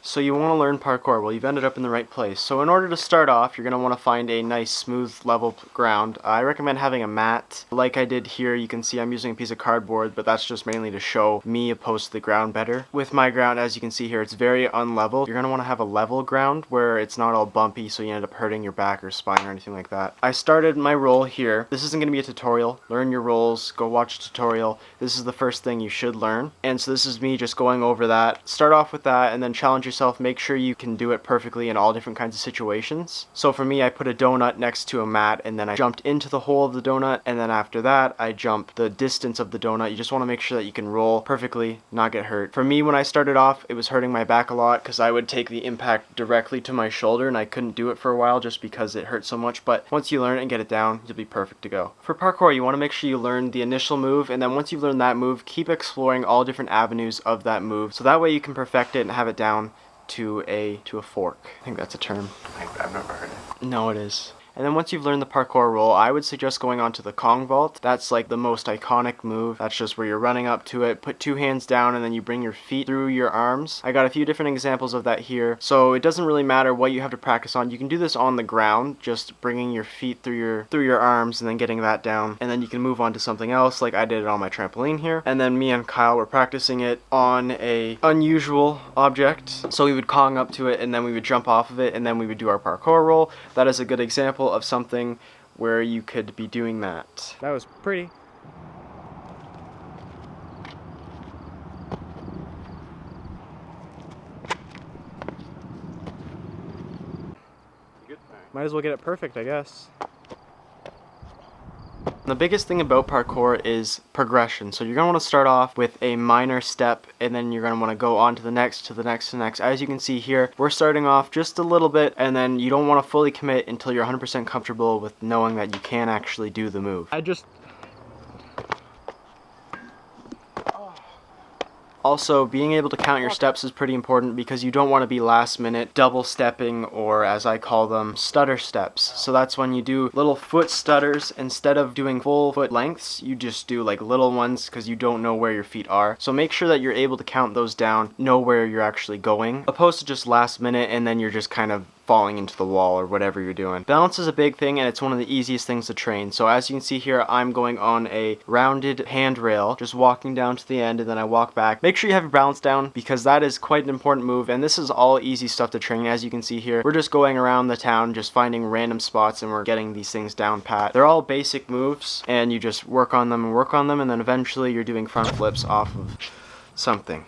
So you want to learn parkour. Well, you've ended up in the right place. So in order to start off, you're going to want to find a nice smooth level ground. I recommend having a mat. Like I did here, you can see I'm using a piece of cardboard, but that's just mainly to show me opposed to the ground better. With my ground, as you can see here, it's very unlevel. You're going to want to have a level ground where it's not all bumpy so you end up hurting your back or spine or anything like that. I started my roll here. This isn't going to be a tutorial. Learn your rolls, go watch a tutorial. This is the first thing you should learn. And so this is me just going over that. Start off with that and then challenge yourself. Make sure you can do it perfectly in all different kinds of situations. So for me, I put a donut next to a mat and then I jumped into the hole of the donut, and then after that I jumped the distance of the donut. You just want to make sure that you can roll perfectly, not get hurt. For me, when I started off, it was hurting my back a lot because I would take the impact directly to my shoulder and I couldn't do it for a while just because it hurt so much. But once you learn it and get it down, you'll be perfect to go. For parkour, you want to make sure you learn the initial move, and then once you've learned that move, keep exploring all different avenues of that move so that way you can perfect it and have it down to a fork. I think that's a term. I've never heard it. No, it is. And then once you've learned the parkour roll, I would suggest going on to the Kong vault. That's like the most iconic move. That's just where you're running up to it, put two hands down, and then you bring your feet through your arms. I got a few different examples of that here. So it doesn't really matter what you have to practice on. You can do this on the ground, just bringing your feet through your arms and then getting that down. And then you can move on to something else, like I did it on my trampoline here. And then me and Kyle were practicing it on a unusual object. So we would Kong up to it, and then we would jump off of it, and then we would do our parkour roll. That is a good example of something where you could be doing that. That was pretty. Good. Might as well get it perfect, I guess. The biggest thing about parkour is progression. So you're going to want to start off with a minor step, and then you're going to want to go on to the next, to the next, to the next. As you can see here, we're starting off just a little bit, and then you don't want to fully commit until you're 100% comfortable with knowing that you can actually do the move. Also, being able to count your steps is pretty important because you don't want to be last minute double stepping, or as I call them, stutter steps. So that's when you do little foot stutters. Instead of doing full foot lengths, you just do like little ones because you don't know where your feet are. So make sure that you're able to count those down, know where you're actually going, opposed to just last minute and then you're just kind of falling into the wall or whatever you're doing. Balance is a big thing, and it's one of the easiest things to train. So as you can see here, I'm going on a rounded handrail, just walking down to the end, and then I walk back. Make sure you have your balance down because that is quite an important move, and this is all easy stuff to train. As you can see here, we're just going around the town, just finding random spots, and we're getting these things down pat. They're all basic moves, and you just work on them, and then eventually you're doing front flips off of something.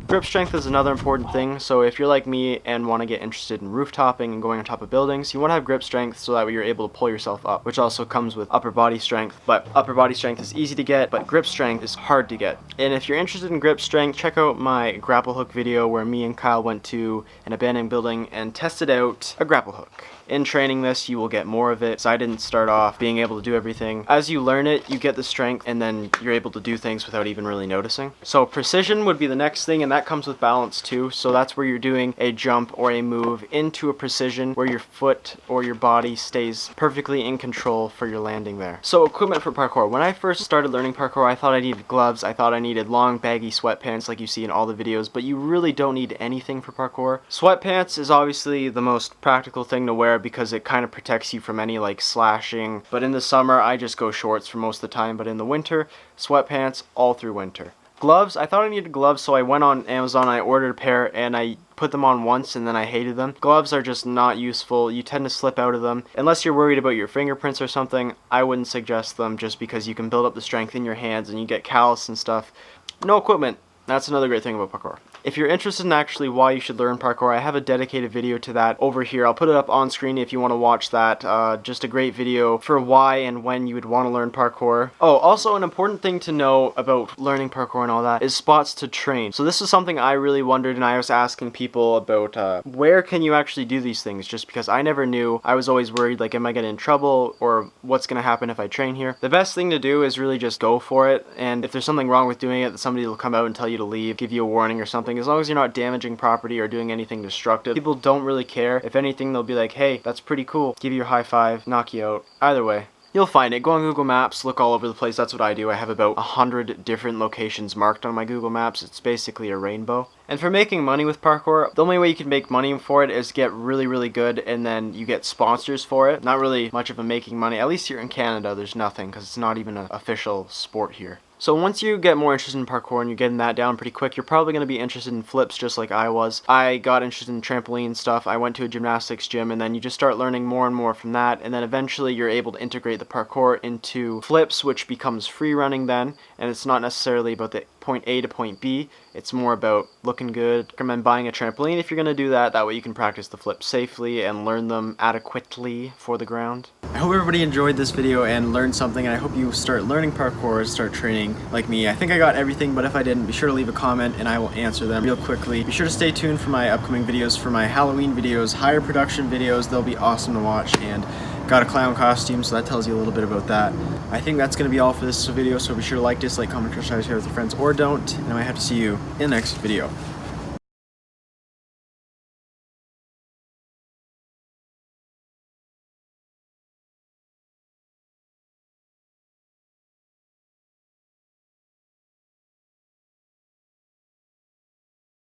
Grip strength is another important thing, so if you're like me and want to get interested in rooftoping and going on top of buildings, you want to have grip strength so that way you're able to pull yourself up, which also comes with upper body strength. But upper body strength is easy to get, but grip strength is hard to get. And if you're interested in grip strength, check out my grapple hook video where me and Kyle went to an abandoned building and tested out a grapple hook. In training this, you will get more of it, so I didn't start off being able to do everything. As you learn it, you get the strength, and then you're able to do things without even really noticing. So precision would be the next thing, and that comes with balance too. So that's where you're doing a jump or a move into a precision where your foot or your body stays perfectly in control for your landing there. So equipment for parkour. When I first started learning parkour, I thought I needed gloves. I thought I needed long baggy sweatpants like you see in all the videos, but you really don't need anything for parkour. Sweatpants is obviously the most practical thing to wear because it kind of protects you from any like slashing, but in the summer I just go shorts for most of the time, but in the winter, sweatpants all through winter. Gloves, I thought I needed gloves, so I went on Amazon, I ordered a pair, and I put them on once and then I hated them. Gloves are just not useful. You tend to slip out of them. Unless you're worried about your fingerprints or something, I wouldn't suggest them just because you can build up the strength in your hands and you get callus and stuff. No equipment. That's another great thing about parkour. If you're interested in actually why you should learn parkour, I have a dedicated video to that over here. I'll put it up on screen if you want to watch that. Just a great video for why and when you would want to learn parkour. Oh, also an important thing to know about learning parkour and all that is spots to train. So this is something I really wondered, and I was asking people about where can you actually do these things, just because I never knew. I was always worried, like, am I getting in trouble or what's going to happen if I train here? The best thing to do is really just go for it, and if there's something wrong with doing it, somebody will come out and tell you to leave, give you a warning or something. As long as you're not damaging property or doing anything destructive, people don't really care. If anything, they'll be like, hey, that's pretty cool, give you a high five, knock you out. Either way, you'll find it. Go on Google Maps, look all over the place. That's what I do. I have about 100 different locations marked on my Google Maps. It's basically a rainbow. And for making money with parkour, the only way you can make money for it is get really, really good, and then you get sponsors for it. Not really much of a making money. At least here in Canada, there's nothing, because it's not even an official sport here. So once you get more interested in parkour and you're getting that down pretty quick, you're probably going to be interested in flips just like I was. I got interested in trampoline stuff. I went to a gymnastics gym, and then you just start learning more and more from that, and then eventually you're able to integrate the parkour into flips, which becomes free running then, and it's not necessarily about the point A to point B. It's more about looking good. I recommend buying a trampoline if you're going to do that. That way you can practice the flips safely and learn them adequately for the ground. I hope everybody enjoyed this video and learned something. I hope you start learning parkour, start training like me. I think I got everything, but if I didn't, be sure to leave a comment and I will answer them real quickly. Be sure to stay tuned for my upcoming videos, for my Halloween videos, higher production videos. They'll be awesome to watch, and got a clown costume, so that tells you a little bit about that. I think that's going to be all for this video, so be sure to like, dislike, comment, or share with your friends, or don't, and I might have to see you in the next video.